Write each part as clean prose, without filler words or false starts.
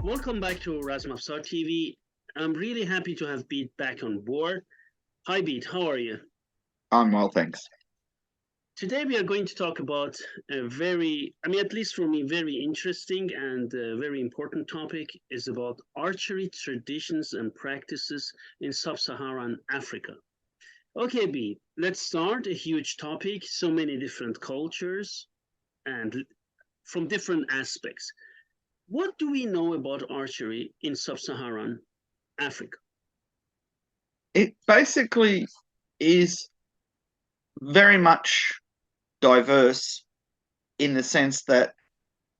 Welcome back to Razmafsar TV. I'm really happy to have Bede back on board. Hi Bede, how are you? I'm well, thanks. Today we are going to talk about a at least for me, very interesting and very important topic is about archery traditions and practices in Sub-Saharan Africa. Okay, Bede, let's start. A huge topic, so many different cultures and from different aspects. What do we know about archery in Sub-Saharan Africa? It basically is very much diverse in the sense that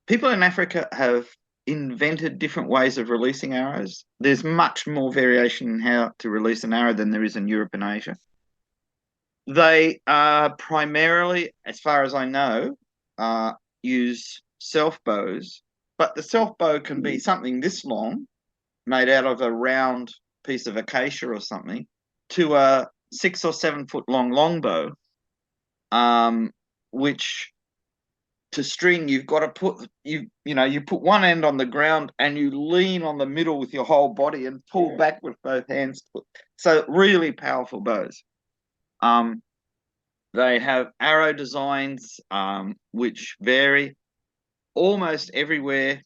people in Africa have invented different ways of releasing arrows. There's much more variation in how to release an arrow than there is in Europe and Asia. They are primarily, as far as I know, use self bows, but the self bow can be something this long, made out of a round piece of acacia or something, to a 6 or 7 foot long longbow, which to string you've got to put you put one end on the ground and you lean on the middle with your whole body and pull back with both hands. So really powerful bows. Um, they have arrow designs which vary almost everywhere.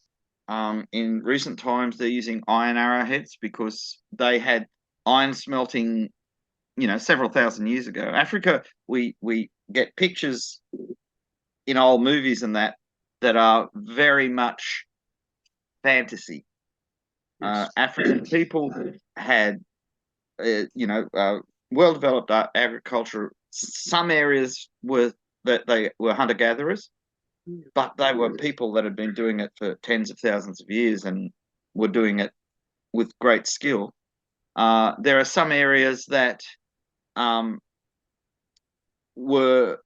In recent times, they're using iron arrowheads because they had iron smelting, several thousand years ago. Africa, we get pictures in old movies and that are very much fantasy. Yes. African people had, well developed agriculture. Some areas were that they were hunter gatherers, but they were people that had been doing it for tens of thousands of years and were doing it with great skill. There are some areas that um, were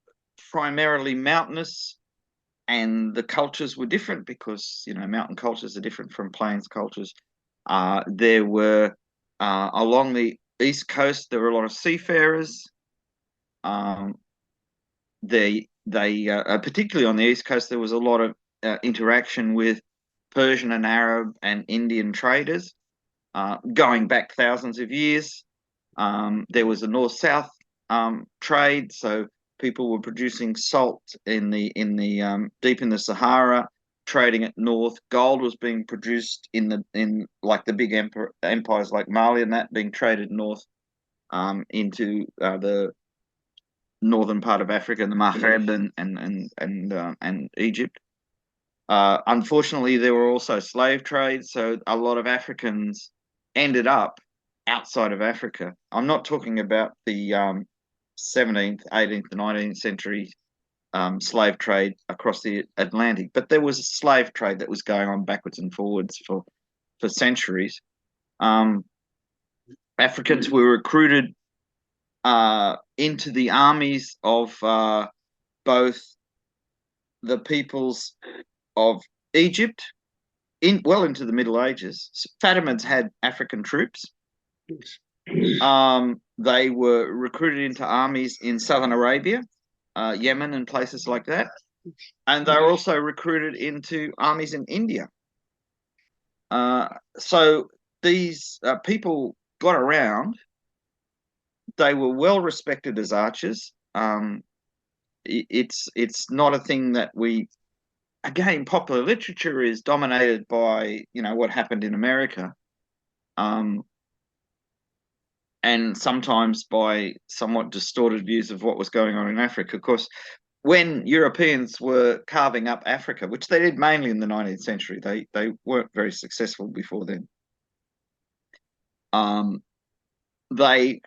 primarily mountainous, and the cultures were different because mountain cultures are different from plains cultures. There were along the east coast there were a lot of seafarers. Um, they particularly on the east coast there was a lot of interaction with Persian and Arab and Indian traders going back thousands of years. There was a north-south trade, so people were producing salt in the deep in the Sahara, trading it north. Gold was being produced in like the big empires like Mali and that being traded north into the northern part of Africa, the Maghreb and Egypt. Unfortunately, there were also slave trades, so a lot of Africans ended up outside of Africa. I'm not talking about the 17th, 18th, and 19th century slave trade across the Atlantic, but there was a slave trade that was going on backwards and forwards for centuries. Africans were recruited into the armies of both the peoples of Egypt well into the Middle Ages. Fatimids had African troops. They were recruited into armies in southern Arabia, Yemen, and places like that. And they were also recruited into armies in India. So these people got around. They were well respected as archers. It's not a thing that again, popular literature is dominated by what happened in America, and sometimes by somewhat distorted views of what was going on in Africa. Of course, when Europeans were carving up Africa, which they did mainly in the 19th century, they weren't very successful before then. They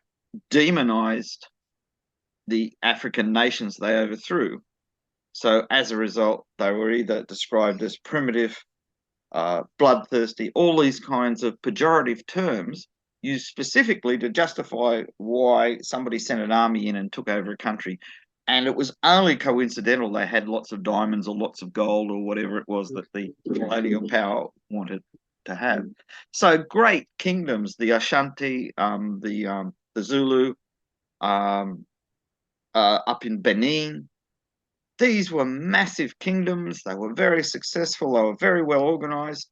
demonized the African nations they overthrew. So as a result, they were either described as primitive, bloodthirsty, all these kinds of pejorative terms used specifically to justify why somebody sent an army in and took over a country. And it was only coincidental they had lots of diamonds or lots of gold or whatever it was that the colonial power wanted to have. So great kingdoms, the Ashanti, the Zulu, up in Benin. These were massive kingdoms. They were very successful. They were very well organized.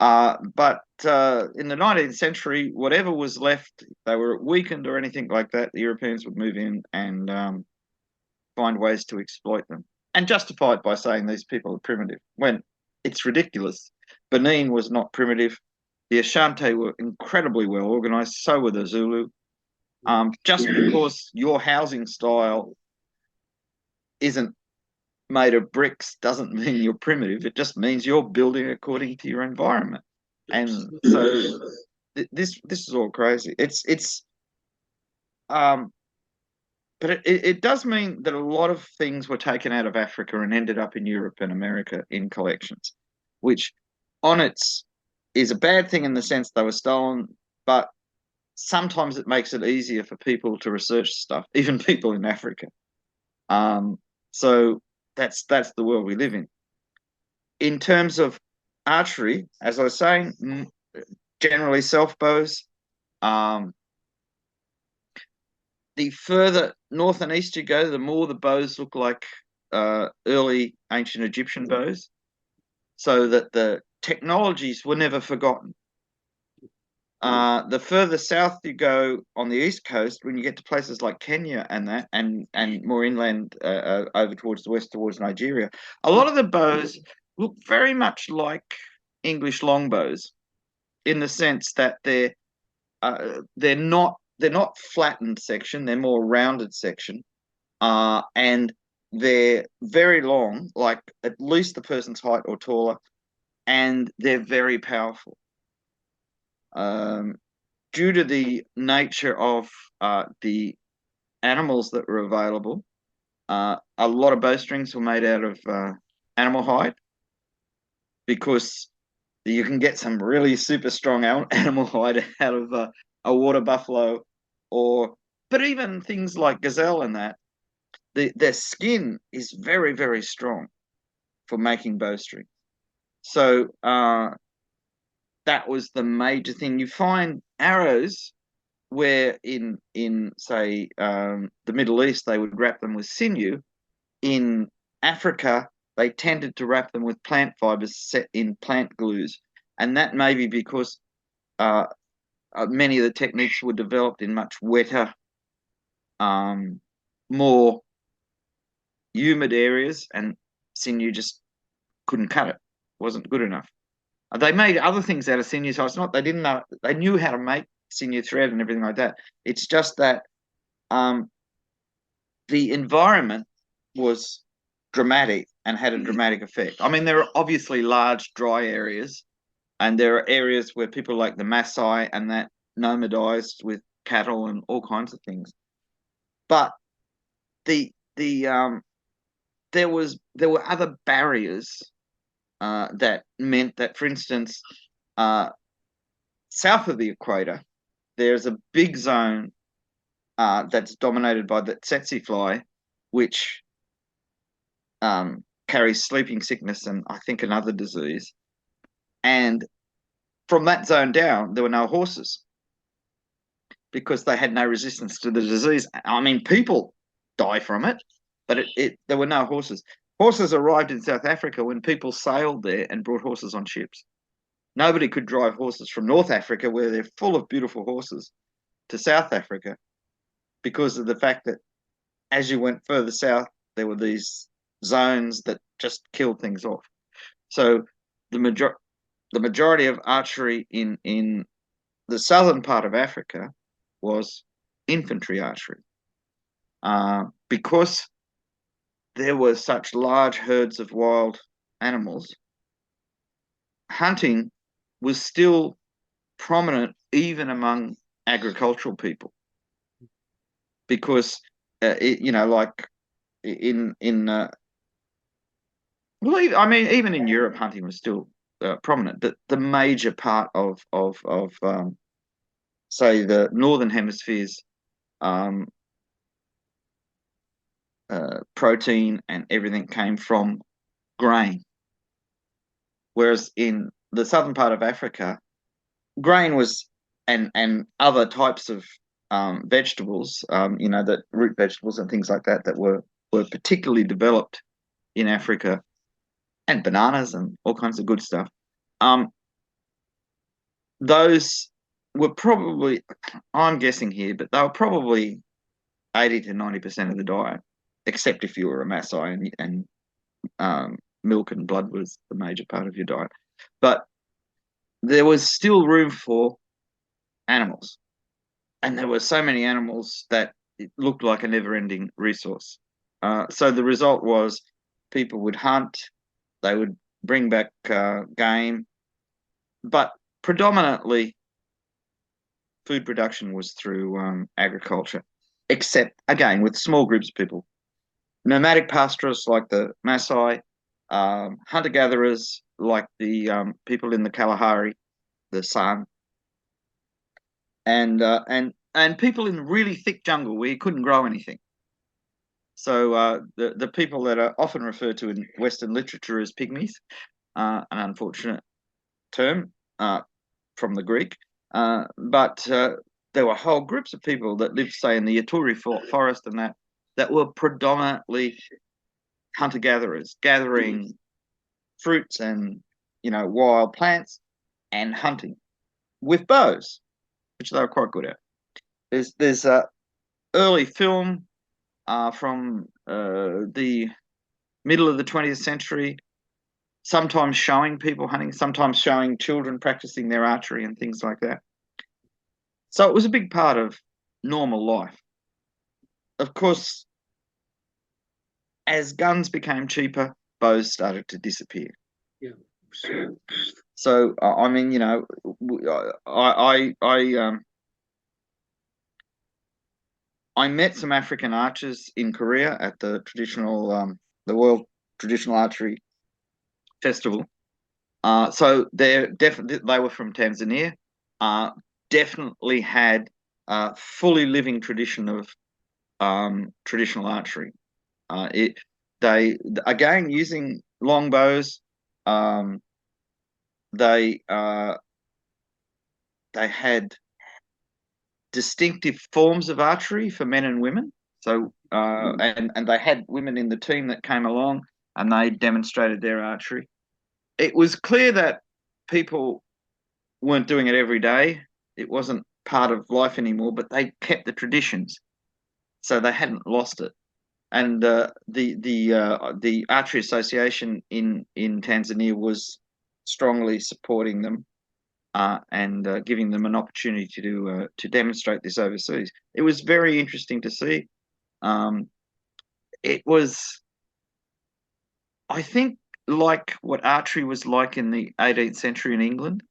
But in the 19th century, whatever was left, they were weakened or anything like that, the Europeans would move in and find ways to exploit them and justify it by saying these people are primitive when it's ridiculous. Benin was not primitive. The Ashanti were incredibly well organized, so were the Zulu. Just because your housing style isn't made of bricks doesn't mean you're primitive. It just means you're building according to your environment. And so this is all crazy. Um, but it does mean that a lot of things were taken out of Africa and ended up in Europe and America in collections, which on its is a bad thing in the sense they were stolen, but sometimes it makes it easier for people to research stuff, even people in Africa. So that's the world we live in. In terms of archery, as I was saying, generally self bows. The further north and east you go, the more the bows look like early ancient Egyptian bows, so that the technologies were never forgotten. The further south you go on the east coast, when you get to places like Kenya and that, and more inland over towards the west, towards Nigeria, a lot of the bows look very much like English longbows, in the sense that they're not flattened section; they're more rounded section, and they're very long, like at least the person's height or taller, and they're very powerful. Due to the nature of the animals that were available, a lot of bowstrings were made out of animal hide, because you can get some really super strong animal hide out of a water buffalo, but even things like gazelle and that, their skin is very, very strong for making bowstring. So that was the major thing. You find arrows where in say the Middle East they would wrap them with sinew. In Africa, they tended to wrap them with plant fibers set in plant glues, and that may be because many of the techniques were developed in much wetter, more humid areas, and sinew just couldn't cut it. Wasn't good enough. They made other things out of sinew, so it's not they didn't know, they knew how to make sinew thread and everything like that. It's just that the environment was dramatic and had a dramatic effect. I mean, there are obviously large dry areas, and there are areas where people like the Maasai and that nomadized with cattle and all kinds of things. But the there were other barriers that meant that, for instance, south of the equator, there's a big zone that's dominated by the tsetse fly, which carries sleeping sickness and I think another disease. And from that zone down, there were no horses because they had no resistance to the disease. I mean, people die from it, but there were no horses. Horses arrived in South Africa when people sailed there and brought horses on ships. Nobody could drive horses from North Africa, where they're full of beautiful horses, to South Africa, because of the fact that as you went further south, there were these zones that just killed things off. So the majority of archery in the southern part of Africa was infantry archery, because there were such large herds of wild animals. Hunting was still prominent even among agricultural people, because like well, I mean, even in Europe, hunting was still prominent. But the major part of say the northern hemisphere's protein and everything came from grain, whereas in the southern part of Africa, grain was and other types of vegetables, that root vegetables and things like that were particularly developed in Africa, and bananas and all kinds of good stuff. those were probably, I'm guessing here, but they were probably 80 to 90% of the diet, except if you were a Maasai and milk and blood was the major part of your diet. But there was still room for animals. And there were so many animals that it looked like a never-ending resource. So the result was people would hunt, they would bring back game, but predominantly food production was through agriculture, except, again, with small groups of people. Nomadic pastoralists like the Maasai, hunter-gatherers like the people in the Kalahari, the San, and people in really thick jungle where you couldn't grow anything. So the people that are often referred to in Western literature as pygmies, an unfortunate term from the Greek, but there were whole groups of people that lived, say, in the Yaturi forest and that were predominantly hunter-gatherers, gathering fruits and wild plants and hunting with bows, which they were quite good at. There's early film from the middle of the 20th century, sometimes showing people hunting, sometimes showing children practicing their archery and things like that. So it was a big part of normal life. Of course, as guns became cheaper, bows started to disappear. Yeah. So I mean, I met some African archers in Korea at the World Traditional Archery Festival. So they were from Tanzania. Definitely had a fully living tradition of traditional archery. They again using longbows. They had distinctive forms of archery for men and women. So and they had women in the team that came along and they demonstrated their archery. It was clear that people weren't doing it every day. It wasn't part of life anymore, but they kept the traditions, so they hadn't lost it. And the Archery Association in Tanzania was strongly supporting them and giving them an opportunity to demonstrate this overseas. It was very interesting to see. It was, I think, like what archery was like in the 18th century in England,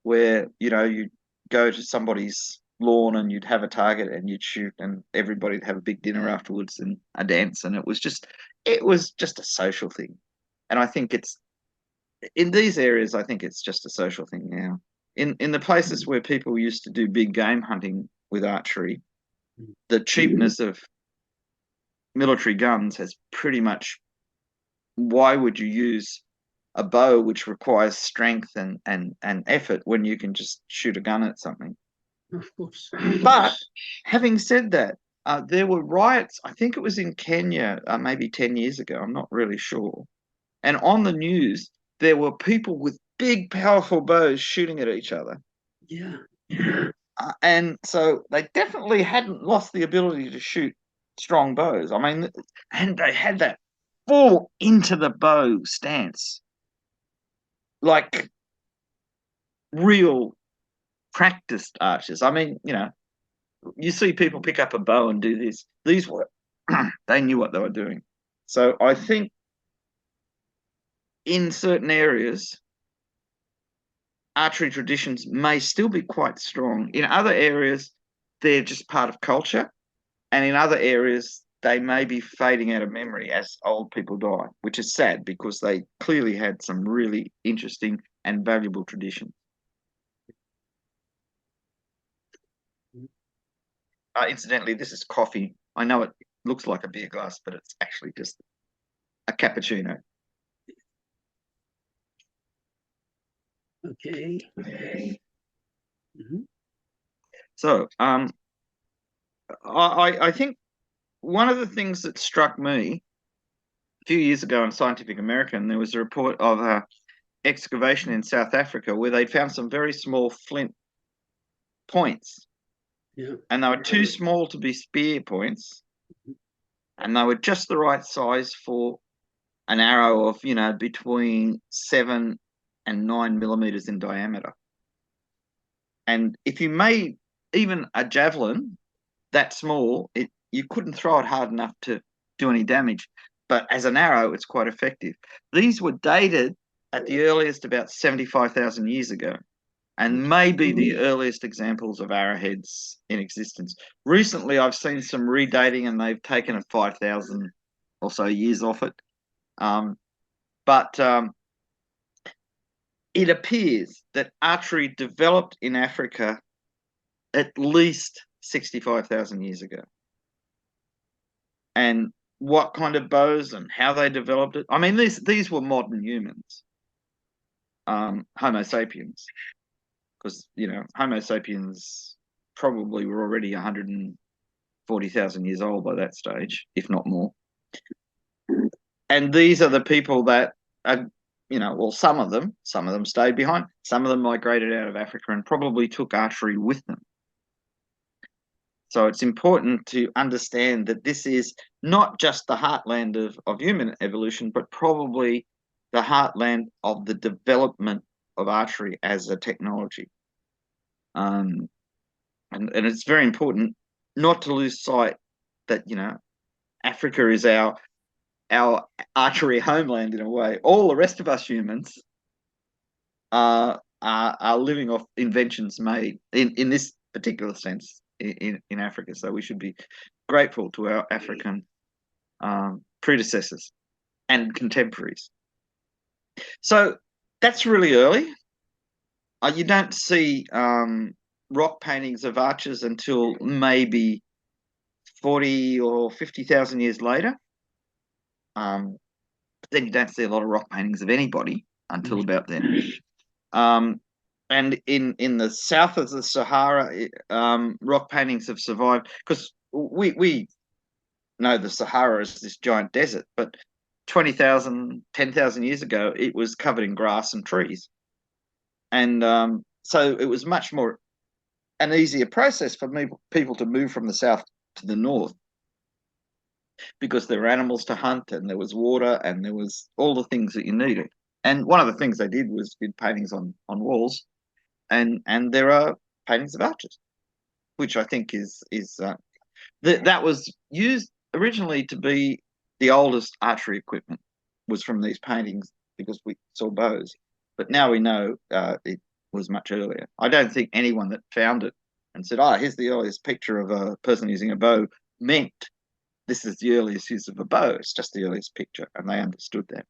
where you'd go to somebody's lawn and you'd have a target and you'd shoot and everybody'd have a big dinner afterwards and a dance, and it was just a social thing. And I think it's in these areas, I think it's just a social thing now. In the places where people used to do big game hunting with archery, the cheapness of military guns has pretty much, why would you use a bow which requires strength and effort when you can just shoot a gun at something? Of course. But having said that, there were riots, I think it was in Kenya, maybe 10 years ago, I'm not really sure. And on the news, there were people with big, powerful bows shooting at each other. Yeah. And so they definitely hadn't lost the ability to shoot strong bows. I mean, and they had that full into the bow stance, like real practiced archers. I mean, you see people pick up a bow and do this. These were, they knew what they were doing. So I think in certain areas, archery traditions may still be quite strong. In other areas, they're just part of culture. And in other areas, they may be fading out of memory as old people die, which is sad because they clearly had some really interesting and valuable traditions. Incidentally, this is coffee. I know it looks like a beer glass, but it's actually just a cappuccino. Okay. Mm-hmm. So I think one of the things that struck me a few years ago in Scientific American, there was a report of excavation in South Africa where they'd found some very small flint points, Yeah. and they were too small to be spear points, and they were just the right size for an arrow of, between 7 and 9 millimeters in diameter. And if you made even a javelin that small, you couldn't throw it hard enough to do any damage. But as an arrow, it's quite effective. These were dated at the earliest about 75,000 years ago, and may be the earliest examples of arrowheads in existence. Recently, I've seen some redating, and they've taken a 5,000 or so years off it. But it appears that archery developed in Africa at least 65,000 years ago. And what kind of bows and how they developed it. I mean, these were modern humans, Homo sapiens, because, Homo sapiens probably were already 140,000 years old by that stage, if not more. And these are the people that are, well, some of them stayed behind. Some of them migrated out of Africa and probably took archery with them. So it's important to understand that this is not just the heartland of human evolution, but probably the heartland of the development of archery as a technology. And it's very important not to lose sight that, Africa is our archery homeland in a way. All the rest of us humans are living off inventions made in this particular sense in Africa. So we should be grateful to our African predecessors and contemporaries. So that's really early. You don't see rock paintings of archers until maybe 40 or 50,000 years later. Then you don't see a lot of rock paintings of anybody until about then. And in the south of the Sahara, rock paintings have survived because we know the Sahara is this giant desert, but 20,000, 10,000 years ago, it was covered in grass and trees. And so it was much more an easier process for people to move from the south to the north, because there were animals to hunt and there was water and there was all the things that you needed. And one of the things they did was did paintings on walls, and there are paintings of archers, which I think is that was used originally to be the oldest archery equipment was from these paintings, because we saw bows. But now we know it was much earlier. I don't think anyone that found it and said, here's the earliest picture of a person using a bow meant this is the earliest use of a bow. It's just the earliest picture, and they understood that.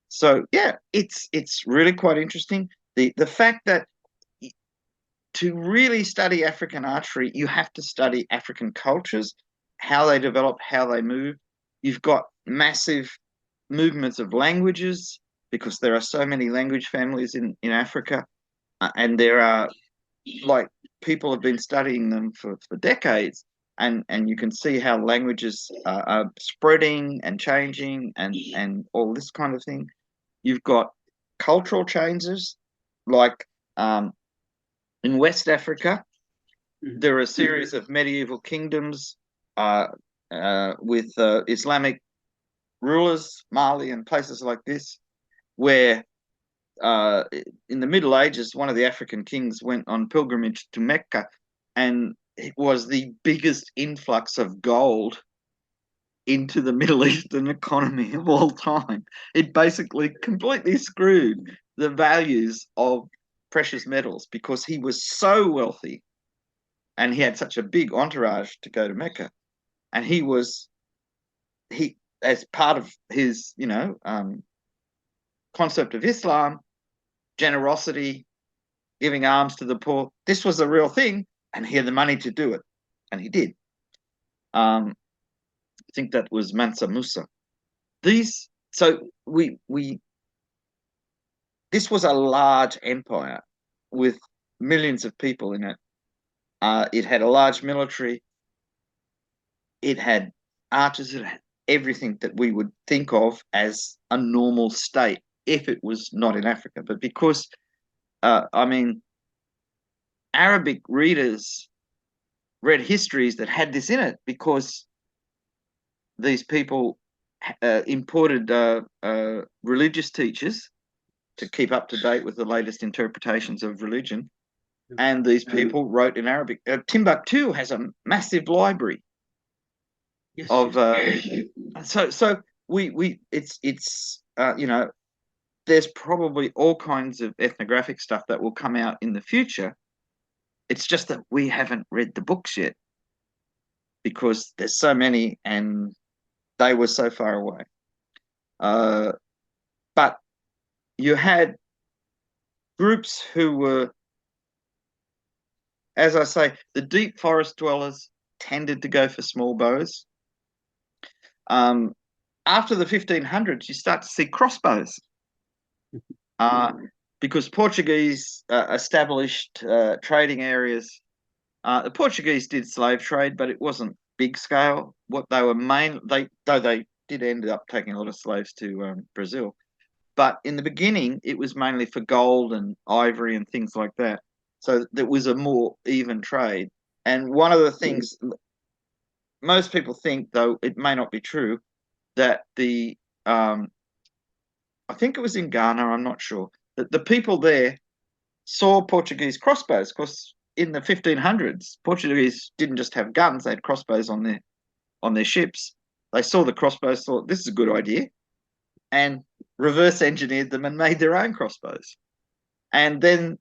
So yeah, it's really quite interesting. The fact that to really study African archery, you have to study African cultures, how they develop, how they move. You've got massive movements of languages, because there are so many language families in Africa, and there are, like, people have been studying them for decades. And you can see how languages are spreading and changing and all this kind of thing. You've got cultural changes, like in West Africa, there are a series of medieval kingdoms with Islamic rulers, Mali and places like this, where in the Middle Ages, one of the African kings went on pilgrimage to Mecca, and it was the biggest influx of gold into the Middle Eastern economy of all time. It basically completely screwed the values of precious metals, because he was so wealthy and he had such a big entourage to go to Mecca. And he as part of his, concept of Islam, generosity, giving alms to the poor, this was a real thing, and he had the money to do it, and he did. I think that was Mansa Musa. This was a large empire with millions of people in it. It had a large military. It had archers. everything that we would think of as a normal state if it was not in Africa. But because, I mean, Arabic readers read histories that had this in it because these people imported religious teachers to keep up to date with the latest interpretations of religion. And these people wrote in Arabic. Timbuktu has a massive library Yes, of so we it's you know, there's probably all kinds of ethnographic stuff that will come out in the future. It's just that we haven't read the books yet because there's so many and they were so far away. But you had groups who were, as I say, the deep forest dwellers tended to go for small bows. After the 1500s, you start to see crossbows because Portuguese established trading areas. The Portuguese did slave trade, but it wasn't big scale. What they were though they did end up taking a lot of slaves to Brazil, but in the beginning, it was mainly for gold and ivory and things like that. So there was a more even trade. And one of the things most people think, though it may not be true, that I think it was in Ghana, I'm not sure, that the people there saw Portuguese crossbows because in the 1500s, Portuguese didn't just have guns; they had crossbows on their ships. They saw the crossbows, thought this is a good idea, and reverse engineered them and made their own crossbows. And then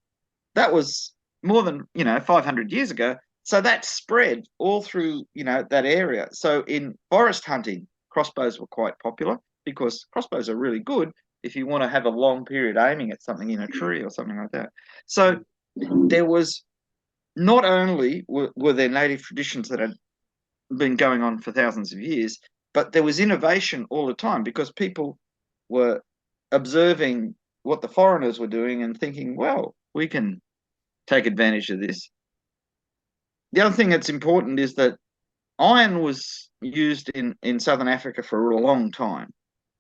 that was more than 500 years ago. So that spread all through that area. So in forest hunting, crossbows were quite popular because crossbows are really good if you want to have a long period aiming at something in a tree or something like that. So there was not only were there native traditions that had been going on for thousands of years, but there was innovation all the time because people were observing what the foreigners were doing and thinking, well, we can take advantage of this. The other thing that's important is that iron was used in Southern Africa for a long time.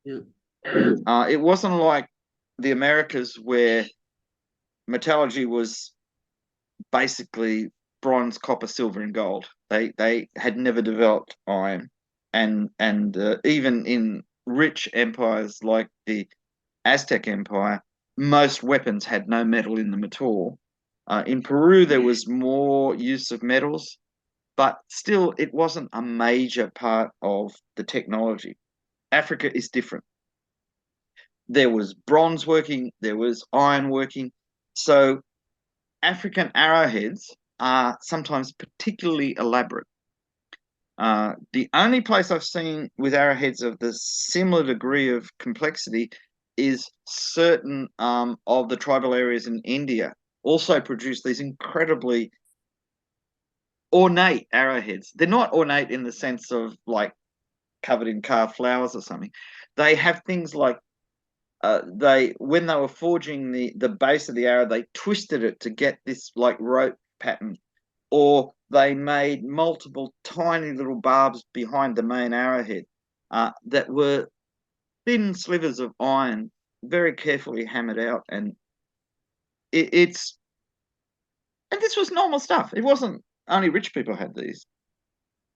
Yeah. It wasn't like the Americas where metallurgy was basically bronze, copper, silver, and gold. They had never developed iron, and even in rich empires like the Aztec Empire, most weapons had no metal in them at all. In Peru, there was more use of metals, but still, it wasn't a major part of the technology. Africa is different. There was bronze working, there was iron working. So African arrowheads are sometimes particularly elaborate. The only place I've seen with arrowheads of the similar degree of complexity is certain of the tribal areas in India also produce these incredibly ornate arrowheads. They're not ornate in the sense of like covered in carved flowers or something. They have things like when they were forging the base of the arrow, they twisted it to get this like rope pattern, or they made multiple tiny little barbs behind the main arrowhead that were thin slivers of iron, very carefully hammered out, and it's and this was normal stuff. It wasn't only rich people had these.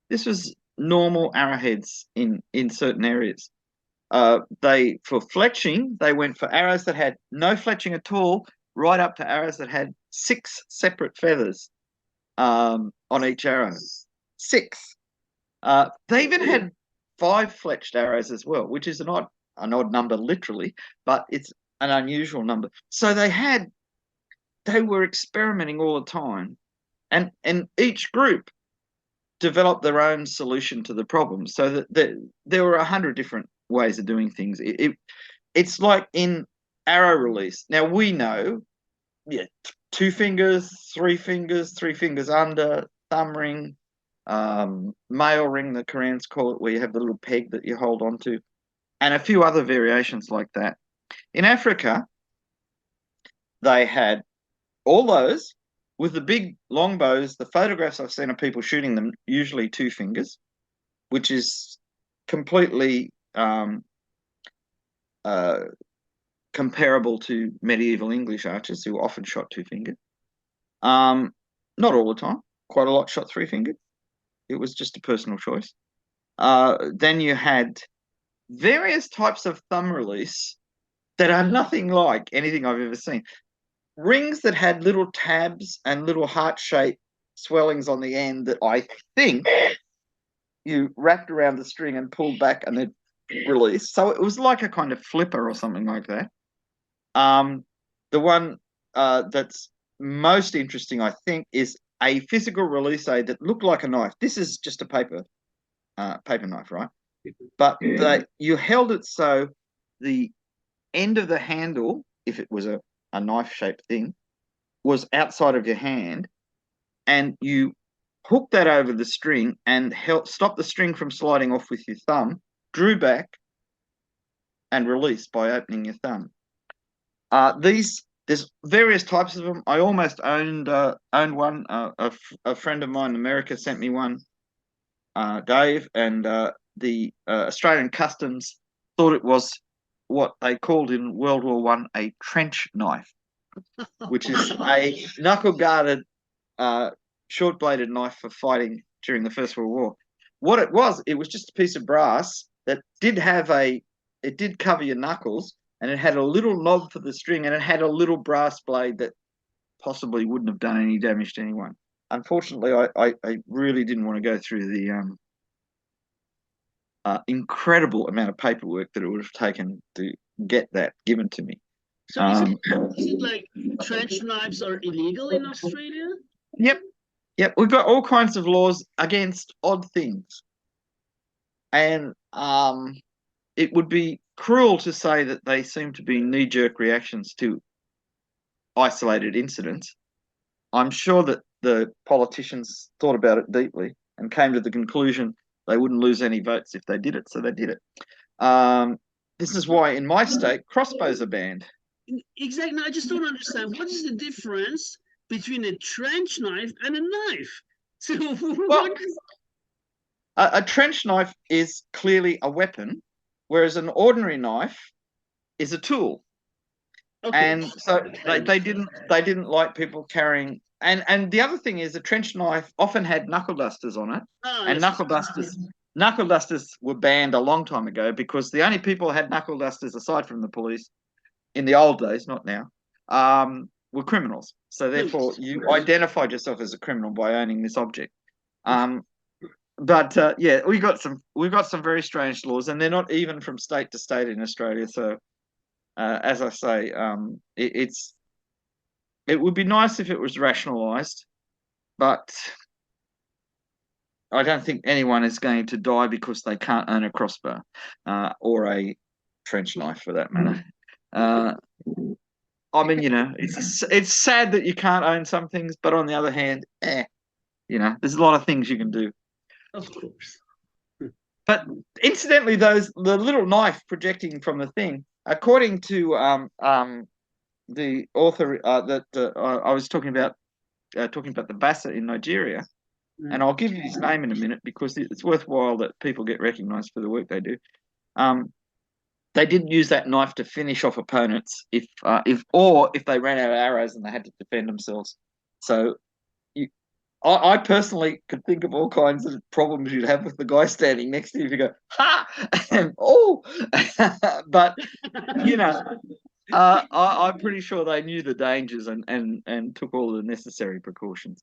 This was normal arrowheads in certain areas. They for fletching, they went for arrows that had no fletching at all, right up to arrows that had 6 separate feathers on each arrow. 6. They even had 5 fletched arrows as well, which is an odd number literally, but it's an unusual number. So they were experimenting all the time, and each group developed their own solution to the problem. So that there were 100 different ways of doing things. It's like in arrow release. Now we know, 2 fingers, 3 fingers, 3 fingers under, thumb ring, male ring, the Koreans call it, where you have the little peg that you hold on to, and a few other variations like that. In Africa, they had all those with the big long bows. The photographs I've seen of people shooting them, usually 2 fingers, which is completely comparable to medieval English archers who often shot two-fingered. Not all the time. Quite a lot shot three-fingered. It was just a personal choice. Then you had various types of thumb release that are nothing like anything I've ever seen. Rings that had little tabs and little heart-shaped swellings on the end that I think you wrapped around the string and pulled back and then released. So it was like a kind of flipper or something like that. The one that's most interesting, I think, is a physical release aid that looked like a knife. This is just a paper knife, right? But you held it so the end of the handle, if it was a knife-shaped thing, was outside of your hand, and you hooked that over the string and stopped the string from sliding off with your thumb, drew back, and released by opening your thumb. There's various types of them. I almost owned one. A friend of mine in America sent me one, Dave, and the Australian Customs thought it was what they called in World War One a trench knife, which is a knuckle-guarded, short-bladed knife for fighting during the First World War. What it was just a piece of brass that did cover your knuckles, and it had a little knob for the string, and it had a little brass blade that possibly wouldn't have done any damage to anyone. Unfortunately, I really didn't want to go through the incredible amount of paperwork that it would have taken to get that given to me. So is it like trench knives are illegal in Australia? Yep. We've got all kinds of laws against odd things, and it would be cruel to say that they seem to be knee-jerk reactions to isolated incidents. I'm sure that the politicians thought about it deeply and came to the conclusion they wouldn't lose any votes if they did it, so they did it. This is why in my state, crossbows are banned. Exactly. I just don't understand. What is the difference between a trench knife and a knife? So, well, a trench knife is clearly a weapon, whereas an ordinary knife is a tool. Okay. And so they didn't like people carrying. And the other thing is, a trench knife often had knuckle dusters on it, and knuckle dusters were banned a long time ago because the only people who had knuckle dusters, aside from the police, in the old days, not now, were criminals. So therefore, you identified yourself as a criminal by owning this object. But yeah, we've got some very strange laws, and they're not even from state to state in Australia. So as I say, it would be nice if it was rationalised, but I don't think anyone is going to die because they can't own a crossbow or a trench knife, for that matter. I mean, it's sad that you can't own some things, but on the other hand, there's a lot of things you can do. Of course. But incidentally, the little knife projecting from the thing, according to the author that I was talking about the Bassa in Nigeria, and I'll give you his name in a minute because it's worthwhile that people get recognised for the work they do. They didn't use that knife to finish off opponents if they ran out of arrows and they had to defend themselves. So I personally could think of all kinds of problems you'd have with the guy standing next to you if you go, ha, and oh, but I'm pretty sure they knew the dangers and took all the necessary precautions.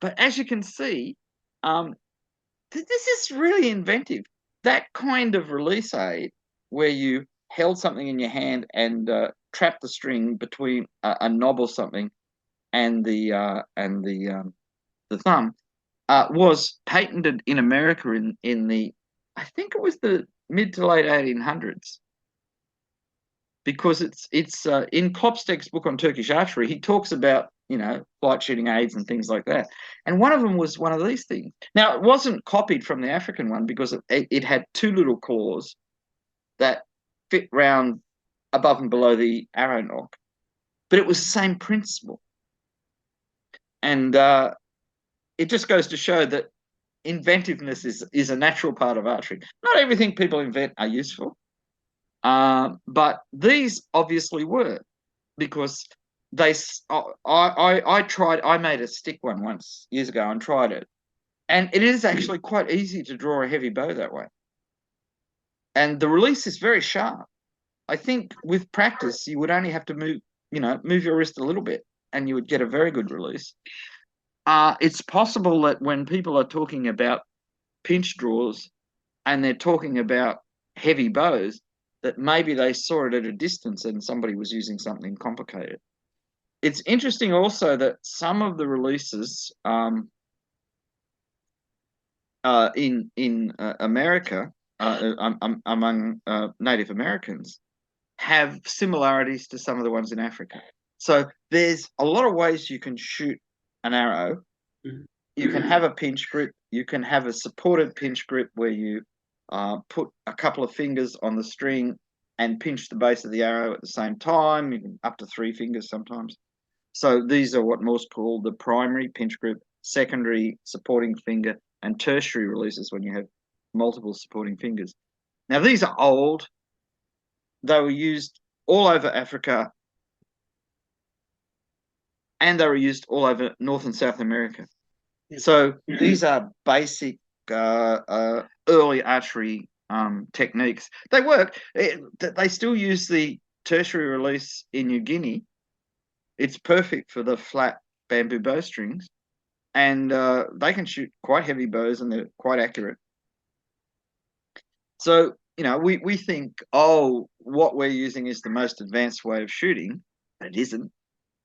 But as you can see, this is really inventive. That kind of release aid where you held something in your hand and trapped the string between a knob or something and the thumb was patented in America in the, I think it was the mid to late 1800s. Because it's in Klopsteg's book on Turkish archery, he talks about flight shooting aids and things like that, and one of them was one of these things. Now it wasn't copied from the African one because it had two little claws that fit round above and below the arrow nock, but it was the same principle, and it just goes to show that inventiveness is a natural part of archery. Not everything people invent are useful, but these obviously were, because I made a stick one once years ago and tried it, and it is actually quite easy to draw a heavy bow that way, and the release is very sharp. I think with practice you would only have to move your wrist a little bit, and you would get a very good release. It's possible that when people are talking about pinch draws and they're talking about heavy bows, that maybe they saw it at a distance and somebody was using something complicated. It's interesting also that some of the releases in America among Native Americans have similarities to some of the ones in Africa. So there's a lot of ways you can shoot an arrow. You can have a pinch grip. You can have a supported pinch grip where you put a couple of fingers on the string and pinch the base of the arrow at the same time, you can, up to 3 fingers sometimes. So these are what Morse called the primary pinch grip, secondary supporting finger, and tertiary releases when you have multiple supporting fingers. Now, these are old. They were used all over Africa, and they were used all over North and South America. So these are basic early archery techniques. They work. They still use the tertiary release in New Guinea. It's perfect for the flat bamboo bowstrings, and they can shoot quite heavy bows, and they're quite accurate. So, we think, oh, what we're using is the most advanced way of shooting. It isn't.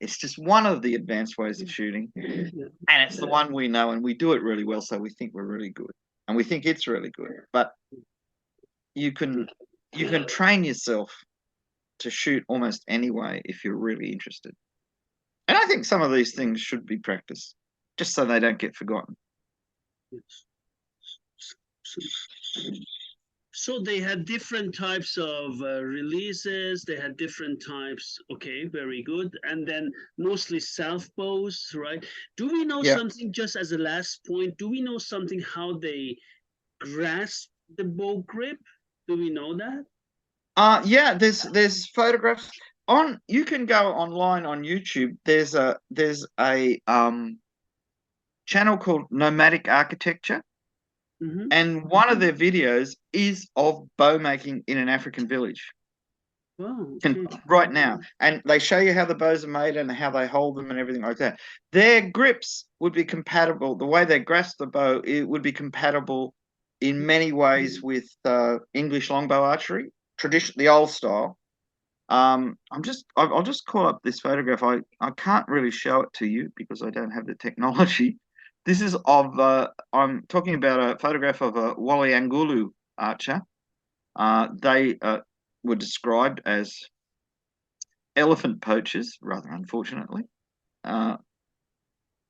It's just one of the advanced ways of shooting, and it's the one we know, and we do it really well, so we think we're really good, and we think it's really good. But you can train yourself to shoot almost any way if you're really interested. And I think some of these things should be practiced, just so they don't get forgotten. So they had different types of releases. They had different types. Okay, very good. And then mostly south bows, right? Do we know something, just as a last point, do we know something how they grasp the bow grip? Do we know that? Yeah, there's photographs on. You can go online on YouTube. There's a channel called Nomadic Architecture, and one of their videos is of bow making in an African village. Wow, okay. Right now, and they show you how the bows are made and how they hold them and everything like that. Their grips would be compatible. The way they grasp the bow, it would be compatible in many ways with English longbow archery, the old style. I'll just call up this photograph. I can't really show it to you because I don't have the technology. This is of I'm talking about a photograph of a Waliangulu archer. They were described as elephant poachers, rather unfortunately.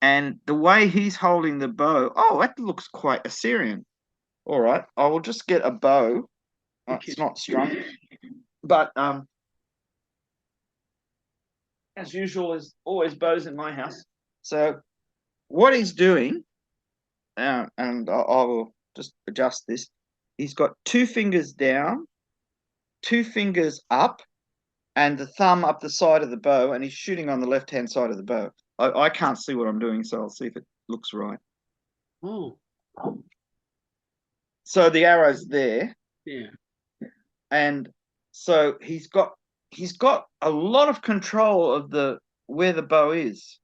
And the way he's holding the bow, oh, that looks quite Assyrian. All right, I will just get a bow. It's not strung, but as usual, there's always bows in my house. So what he's doing, and I will just adjust this, he's got 2 fingers down, 2 fingers up, and the thumb up the side of the bow, and he's shooting on the left-hand side of the bow. I can't see what I'm doing, so I'll see if it looks right. Oh. So the arrow's there. Yeah. And so he's got a lot of control of where the bow is.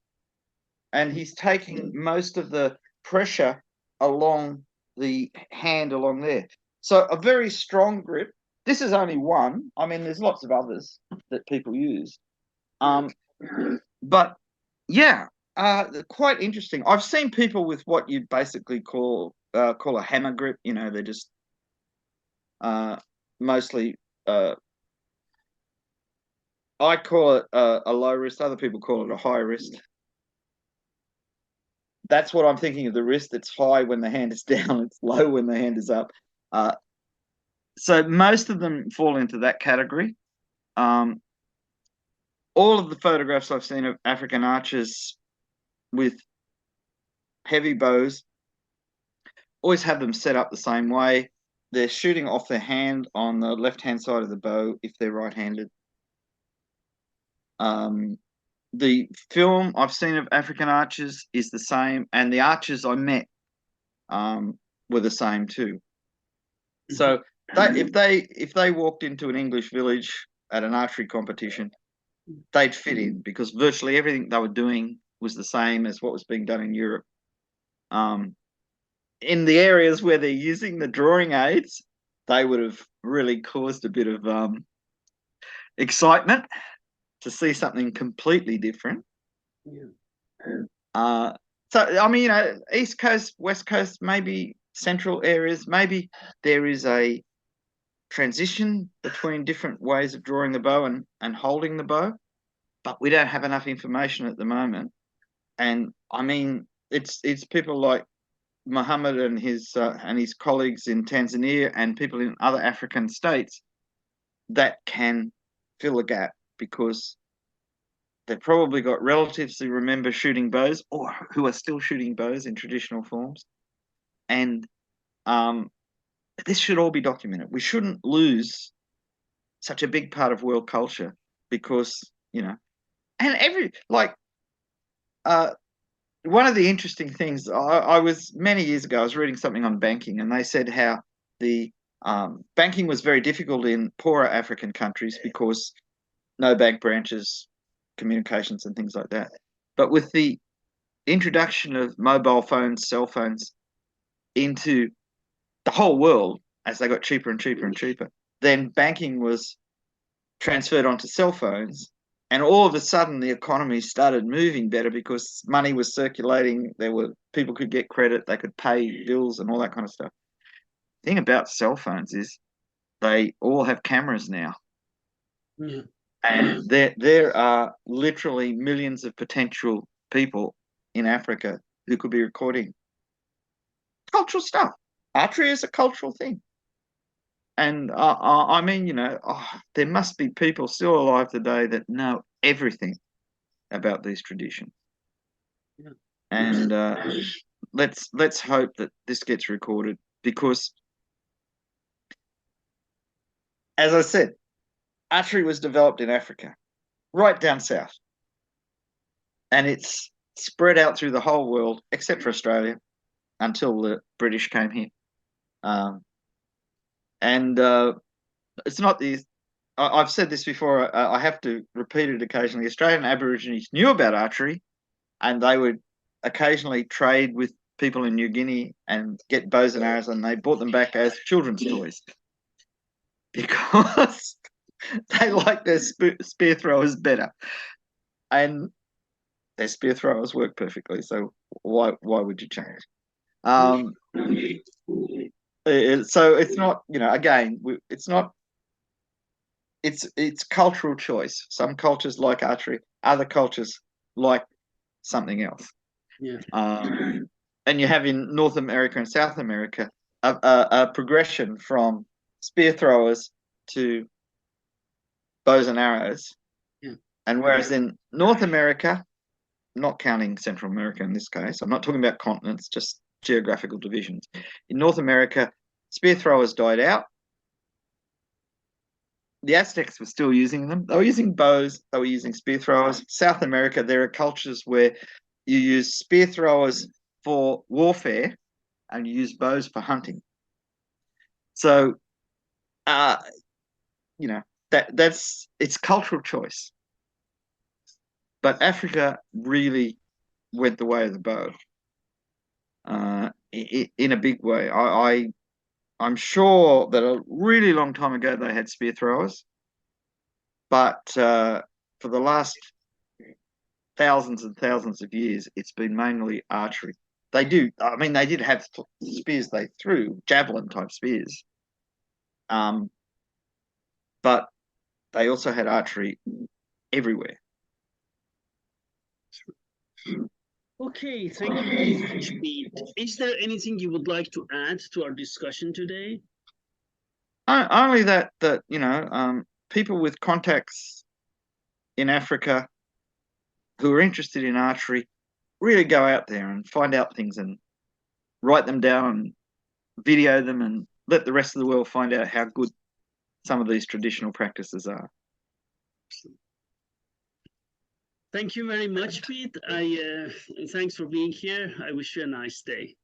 And he's taking most of the pressure along the hand along there. So a very strong grip. This is only one. I mean, there's lots of others that people use. But yeah, quite interesting. I've seen people with what you basically call a hammer grip. They're just mostly. I call it a low wrist. Other people call it a high wrist. That's what I'm thinking of, the wrist. It's high when the hand is down. It's low when the hand is up. So most of them fall into that category. All of the photographs I've seen of African archers with heavy bows always have them set up the same way. They're shooting off their hand on the left-hand side of the bow if they're right-handed. The film I've seen of African archers is the same, and the archers I met were the same too. So if they walked into an English village at an archery competition, they'd fit in because virtually everything they were doing was the same as what was being done in Europe. In the areas where they're using the drawing aids, they would have really caused a bit of excitement to see something completely different. So I mean, East Coast, West Coast, maybe central areas, maybe there is a transition between different ways of drawing the bow and holding the bow, but we don't have enough information at the moment. And I mean, it's people like Muhammad and his colleagues in Tanzania and people in other African states that can fill a gap because they've probably got relatives who remember shooting bows or who are still shooting bows in traditional forms. And this should all be documented. We shouldn't lose such a big part of world culture because, and one of the interesting things, I was many years ago, I was reading something on banking, and they said how the banking was very difficult in poorer African countries because no bank branches, communications, and things like that. But with the introduction of mobile phones, cell phones into the whole world, as they got cheaper and cheaper and cheaper, then banking was transferred onto cell phones. And all of a sudden, the economy started moving better because money was circulating. People could get credit, they could pay bills, and all that kind of stuff. The thing about cell phones is they all have cameras now, and there are literally millions of potential people in Africa who could be recording cultural stuff. Archery is a cultural thing. And I mean, there must be people still alive today that know everything about these traditions. And let's hope that this gets recorded because, as I said, archery was developed in Africa, right down south, and it's spread out through the whole world except for Australia until the British came here. And it's not these. I've said this before. I have to repeat it occasionally. Australian Aborigines knew about archery, and they would occasionally trade with people in New Guinea and get bows and arrows, and they bought them back as children's toys because they liked their spear throwers better, and their spear throwers work perfectly. So why would you change? So it's not, again, it's not. It's cultural choice. Some cultures like archery, other cultures like something else. And you have in North America and South America a progression from spear throwers to bows and arrows. And whereas in North America, not counting Central America in this case, I'm not talking about continents, just geographical divisions. In North America, spear throwers died out. The Aztecs were still using them. They were using bows. They were using spear throwers. South America, there are cultures where you use spear throwers for warfare and you use bows for hunting. So, that's it's cultural choice. But Africa really went the way of the bow in a big way. I'm sure that a really long time ago they had spear throwers, but for the last thousands and thousands of years, it's been mainly archery. They did have spears they threw, javelin type spears, but they also had archery everywhere. Okay, thank you very much, Bede. Is there anything you would like to add to our discussion today? Only that people with contacts in Africa who are interested in archery really go out there and find out things and write them down and video them and let the rest of the world find out how good some of these traditional practices are. Thank you very much, Pete. Thanks for being here. I wish you a nice day.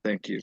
Thank you.